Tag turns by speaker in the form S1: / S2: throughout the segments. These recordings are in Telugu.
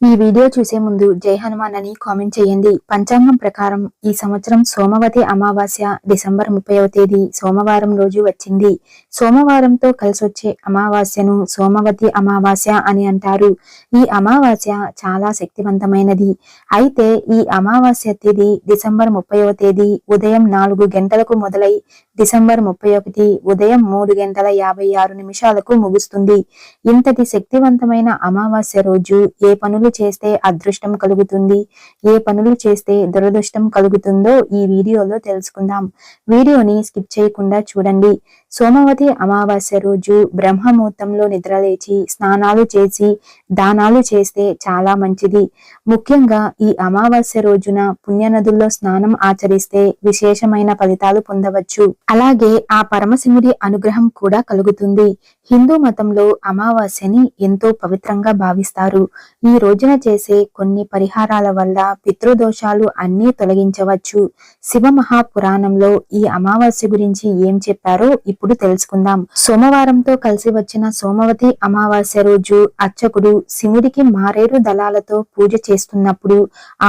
S1: ఈ వీడియో చూసే ముందు జై హనుమాన్ అని కామెంట్ చేయండి. పంచాంగం ప్రకారం ఈ సంవత్సరం సోమవతి అమావాస్య డిసెంబర్ 30వ తేదీ సోమవారం రోజు వచ్చింది. సోమవారంతో కలిసొచ్చే అమావాస్యను సోమవతి అమావాస్య అని అంటారు. ఈ అమావాస్య చాలా శక్తివంతమైనది. అయితే ఈ అమావాస్య తేదీ డిసెంబర్ 30వ తేదీ ఉదయం 4 గంటలకు మొదలై డిసెంబర్ 31 ఉదయం 3 గంటల 56 నిమిషాలకు ముగుస్తుంది. ఇంతటి శక్తివంతమైన అమావాస్య రోజు ఏ పనులు చేస్తే అదృష్టం కలుగుతుంది, ఏ పనులు చేస్తే దురదృష్టం కలుగుతుందో ఈ వీడియోలో తెలుసుకుందాం. వీడియోని స్కిప్ చేయకుండా చూడండి. సోమవతి అమావాస్య రోజు బ్రహ్మముహూర్తంలో నిద్రలేచి స్నానాలు చేసి దానాలు చేస్తే చాలా మంచిది. ముఖ్యంగా ఈ అమావాస్య రోజున పుణ్యనదుల్లో స్నానం ఆచరిస్తే విశేషమైన ఫలితాలు పొందవచ్చు. అలాగే ఆ పరమశివుడి అనుగ్రహం కూడా కలుగుతుంది. హిందూ మతంలో అమావాస్యని ఎంతో పవిత్రంగా భావిస్తారు. ఈ రోజున చేసే కొన్ని పరిహారాల వల్ల పితృదోషాలు అన్నీ తొలగించవచ్చు. శివ మహాపురాణంలో ఈ అమావాస్య గురించి ఏం చెప్పారో ఇప్పుడు తెలుసుకుందాం. సోమవారంతో కలిసి వచ్చిన సోమవతి అమావాస్య రోజు అర్చకుడు శివుడికి మారేడు దళాలతో పూజ చేస్తున్నప్పుడు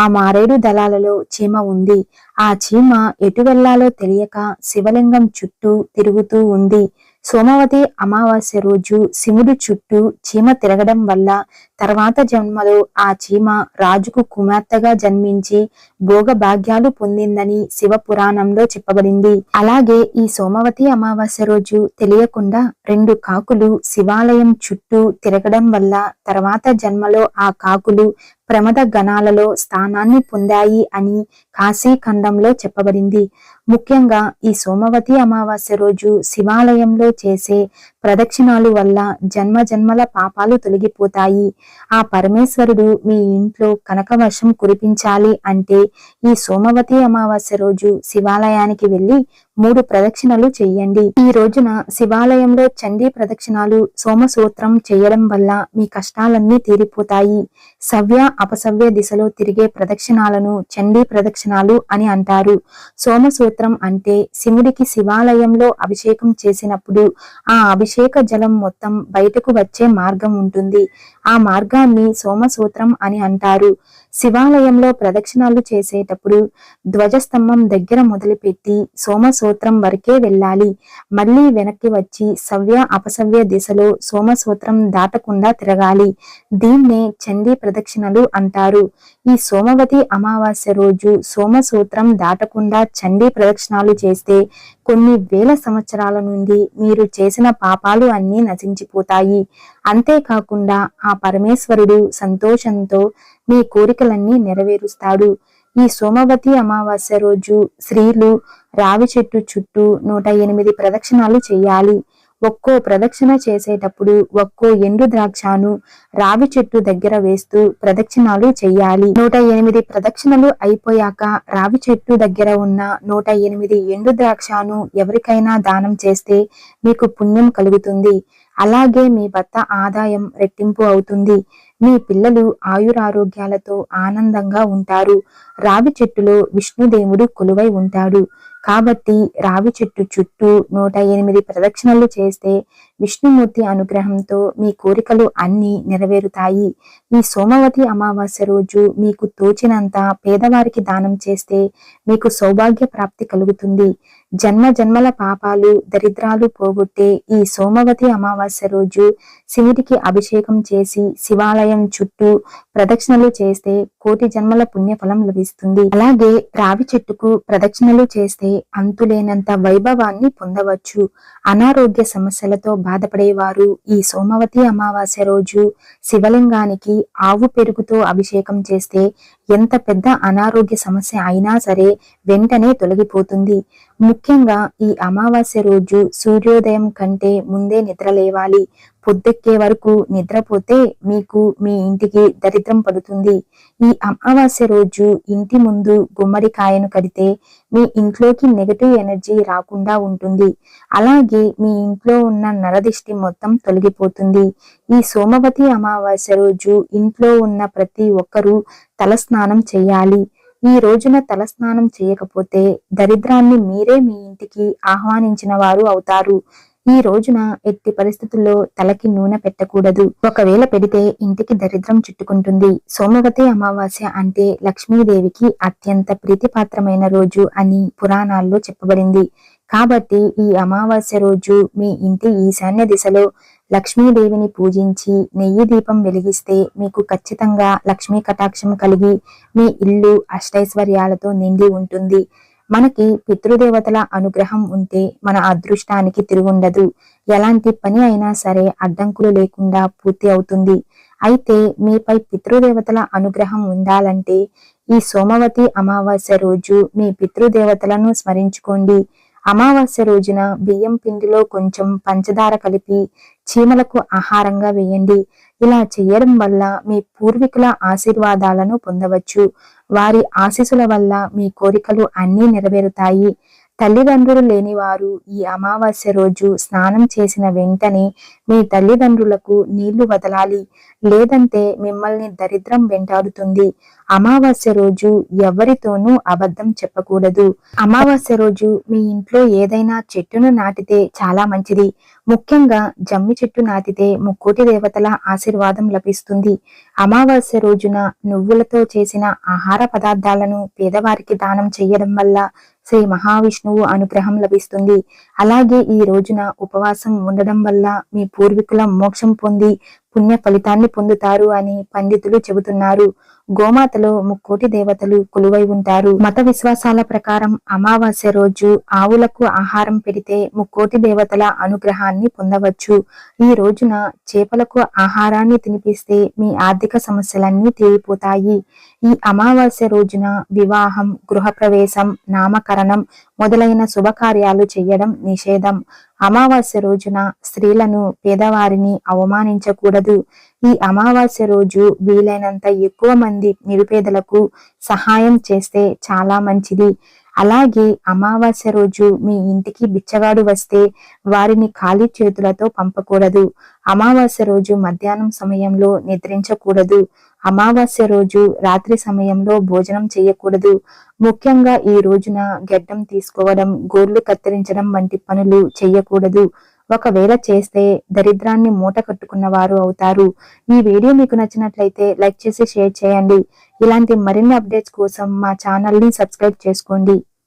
S1: ఆ మారేడు దళాలలో చీమ ఉంది. ఆ చీమ ఎటు వెళ్లాలో తెలియక శివలింగం చుట్టూ తిరుగుతూ ఉంది. సోమవతి అమావాస్య రోజు శివుడు చుట్టూ చీమ తిరగడం వల్ల తర్వాత జన్మలో ఆ చీమ రాజుకు కుమార్తెగా జన్మించి భోగ భాగ్యాలు పొందిందని శివ పురాణంలో చెప్పబడింది. అలాగే ఈ సోమవతి అమావాస్య రోజు తెలియకుండా 2 కాకులు శివాలయం చుట్టూ తిరగడం వల్ల తర్వాత జన్మలో ఆ కాకులు ప్రమద గణాలలో స్థానాన్ని పొందాయి అని కాశీఖండంలో చెప్పబడింది. ముఖ్యంగా ఈ సోమవతి అమావాస్య రోజు శివాలయంలో చేసే ప్రదక్షిణాలు వల్ల జన్మ జన్మల పాపాలు తొలగిపోతాయి. ఆ పరమేశ్వరుడు మీ ఇంట్లో కనకవర్షం కురిపించాలి అంటే ఈ సోమవతి అమావాస్య రోజు శివాలయానికి వెళ్లి 3 ప్రదక్షిణలు చెయ్యండి. ఈ రోజున శివాలయంలో చండీ ప్రదక్షిణాలు సోమసూత్రం చేయడం వల్ల మీ కష్టాలన్నీ తీరిపోతాయి. సవ్య అపసవ్య దిశలో తిరిగే ప్రదక్షిణాలను చండీ ప్రదక్షిణాలు అని అంటారు. సోమసూత్రం అంటే శివుడికి శివాలయంలో అభిషేకం చేసినప్పుడు ఆ అభిషేక జలం మొత్తం బయటకు వచ్చే మార్గం ఉంటుంది. ఆ మార్గాన్ని సోమసూత్రం అని అంటారు. శివాలయంలో ప్రదక్షిణాలు చేసేటప్పుడు ధ్వజస్తంభం దగ్గర మొదలుపెట్టి సోమసూత్రం వరకే వెళ్ళాలి. మళ్ళీ వెనక్కి వచ్చి సవ్య అపసవ్య దిశలో సోమసూత్రం దాటకుండా తిరగాలి. దీన్నే చండీ ప్రదక్షిణలు అంటారు. ఈ సోమవతి అమావాస్య రోజు సోమసూత్రం దాటకుండా చండీ ప్రదక్షిణాలు చేస్తే కొన్ని వేల సంవత్సరాల నుండి మీరు చేసిన పాపాలు అన్నీ నశించిపోతాయి. అంతేకాకుండా ఆ పరమేశ్వరుడు సంతోషంతో మీ కోరికలన్నీ నెరవేరుస్తాడు. ఈ సోమవతి అమావాస్య రోజు స్త్రీలు రావి చెట్టు చుట్టూ 108 ప్రదక్షిణాలు చేయాలి. ఒక్కో ప్రదక్షిణ చేసేటప్పుడు ఒక్కో ఎండు ద్రాక్షను రావి చెట్టు దగ్గర వేస్తూ ప్రదక్షిణాలు చెయ్యాలి. 108 ప్రదక్షిణలు అయిపోయాక రావి చెట్టు దగ్గర ఉన్న 108 ఎండు ద్రాక్షను ఎవరికైనా దానం చేస్తే మీకు పుణ్యం కలుగుతుంది. అలాగే మీ భర్త ఆదాయం రెట్టింపు అవుతుంది. మీ పిల్లలు ఆయురారోగ్యాలతో ఆనందంగా ఉంటారు. రావి చెట్టులో విష్ణుదేవుడు కొలువై ఉంటాడు. కాబట్టి రావి చెట్టు చుట్టూ 108 ప్రదక్షిణలు చేస్తే విష్ణుమూర్తి అనుగ్రహంతో మీ కోరికలు అన్నీ నెరవేరుతాయి. ఈ సోమవతి అమావాస్య రోజు మీకు తోచినంత పేదవారికి దానం చేస్తే మీకు సౌభాగ్య ప్రాప్తి కలుగుతుంది. జన్మ జన్మల పాపాలు దరిద్రాలు పోగొట్టే ఈ సోమవతి అమావాస్య రోజు శివుడికి అభిషేకం చేసి శివాలయం చుట్టూ ప్రదక్షిణలు చేస్తే కోటి జన్మల పుణ్యఫలం లభిస్తుంది. అలాగే రావి చెట్టుకు ప్రదక్షిణలు చేస్తే అంతులేనంత వైభవాన్ని పొందవచ్చు. అనారోగ్య సమస్యలతో బాధపడేవారు ఈ సోమవతి అమావాస్య రోజు శివలింగానికి ఆవు పెరుగుతో అభిషేకం చేస్తే ఎంత పెద్ద అనారోగ్య సమస్య అయినా సరే వెంటనే తొలగిపోతుంది. ముఖ్యంగా ఈ అమావాస్య రోజు సూర్యోదయం కంటే ముందే నిద్ర లేవాలి. పొద్దెక్కే వరకు నిద్రపోతే మీకు మీ ఇంటికి దరిద్రం పడుతుంది. ఈ అమావాస్య రోజు ఇంటి ముందు గుమ్మడికాయను కడితే మీ ఇంట్లోకి నెగటివ్ ఎనర్జీ రాకుండా ఉంటుంది. అలాగే మీ ఇంట్లో ఉన్న నరదిష్టి మొత్తం తొలగిపోతుంది. ఈ సోమవతి అమావాస్య రోజు ఇంట్లో ఉన్న ప్రతి ఒక్కరూ తలస్నానం చేయాలి. ఈ రోజున తలస్నానం చేయకపోతే దరిద్రాన్ని మీరే మీ ఇంటికి ఆహ్వానించిన వారు అవుతారు. ఈ రోజున ఎట్టి పరిస్థితుల్లో తలకి నూనె పెట్టకూడదు. ఒకవేళ పెడితే ఇంటికి దరిద్రం చుట్టుకుంటుంది. సోమవతి అమావాస్య అంటే లక్ష్మీదేవికి అత్యంత ప్రీతిపాత్రమైన రోజు అని పురాణాల్లో చెప్పబడింది. కాబట్టి ఈ అమావాస్య రోజు మీ ఇంటి ఈశాన్య దిశలో లక్ష్మీదేవిని పూజించి నెయ్యి దీపం వెలిగిస్తే మీకు ఖచ్చితంగా లక్ష్మీ కటాక్షం కలిగి మీ ఇల్లు అష్టైశ్వర్యాలతో నిండి ఉంటుంది. మనకి పితృదేవతల అనుగ్రహం ఉంటే మన అదృష్టానికి తిరుగుండదు. ఎలాంటి పని అయినా సరే అడ్డంకులు లేకుండా పూర్తి అవుతుంది. అయితే మీపై పితృదేవతల అనుగ్రహం ఉండాలంటే ఈ సోమవతి అమావాస్య రోజు మీ పితృదేవతలను స్మరించుకోండి. అమావాస్య రోజున బియ్యం పిండిలో కొంచెం పంచదార కలిపి చీమలకు ఆహారంగా వేయండి. ఇలా చేయడం వల్ల మీ పూర్వీకుల ఆశీర్వాదాలను పొందవచ్చు. వారి ఆశీస్సుల వల్ల మీ కోరికలు అన్నీ నెరవేరుతాయి. తల్లిదండ్రులు లేని వారు ఈ అమావాస్య రోజు స్నానం చేసిన వెంటనే మీ తల్లిదండ్రులకు నీళ్లు వదలాలి. లేదంటే మిమ్మల్ని దరిద్రం వెంటాడుతుంది. అమావాస్య రోజు ఎవరితోనూ అబద్ధం చెప్పకూడదు. అమావాస్య రోజు మీ ఇంట్లో ఏదైనా చెట్టును నాటితే చాలా మంచిది. ముఖ్యంగా జమ్మి చెట్టు నాటితే ముక్కోటి దేవతల ఆశీర్వాదం లభిస్తుంది. అమావాస్య రోజున నువ్వులతో చేసిన ఆహార పదార్థాలను పేదవారికి దానం చేయడం వల్ల శ్రీ మహావిష్ణువు అనుగ్రహం లభిస్తుంది. అలాగే ఈ రోజున ఉపవాసం ఉండడం వల్ల మీ పూర్వీకుల మోక్షం పొంది పుణ్య ఫలితాన్ని పొందుతారు అని పండితులు చెబుతున్నారు. గోమాతలో ముక్కోటి దేవతలు కొలువై ఉంటారు. మత విశ్వాసాల ప్రకారం అమావాస్య రోజు ఆవులకు ఆహారం పెడితే ముక్కోటి దేవతల అనుగ్రహాన్ని పొందవచ్చు. ఈ రోజున చేపలకు ఆహారాన్ని తినిపిస్తే మీ ఆర్థిక సమస్యలన్నీ తీరిపోతాయి. ఈ అమావాస్య రోజున వివాహం, గృహప్రవేశం, నామకరణం మొదలైన శుభకార్యాలు చేయడం నిషేధం. అమావాస్య రోజున స్త్రీలను, పేదవారిని అవమానించకూడదు. ఈ అమావాస్య రోజు వీలైనంత ఎక్కువ మంది నిరుపేదలకు సహాయం చేస్తే చాలా మంచిది. అలాగే అమావాస్య రోజు మీ ఇంటికి బిచ్చగాడు వస్తే వారిని ఖాళీ చేతులతో పంపకూడదు. అమావాస్య రోజు మధ్యాహ్నం సమయంలో నిద్రించకూడదు. అమావాస్య రోజు రాత్రి సమయంలో భోజనం చేయకూడదు. ముఖ్యంగా ఈ రోజున గెడ్డం తీసుకోవడం, గోర్లు కత్తిరించడం వంటి పనులు చేయకూడదు. ఒకవేళ చేస్తే దరిద్రాన్ని మూట కట్టుకున్న వారు అవుతారు. ఈ వీడియో మీకు నచ్చినట్లయితే లైక్ చేసి షేర్ చేయండి. ఇలాంటి మరిన్ని అప్డేట్స్ కోసం మా ఛానల్ ని సబ్స్క్రైబ్ చేసుకోండి.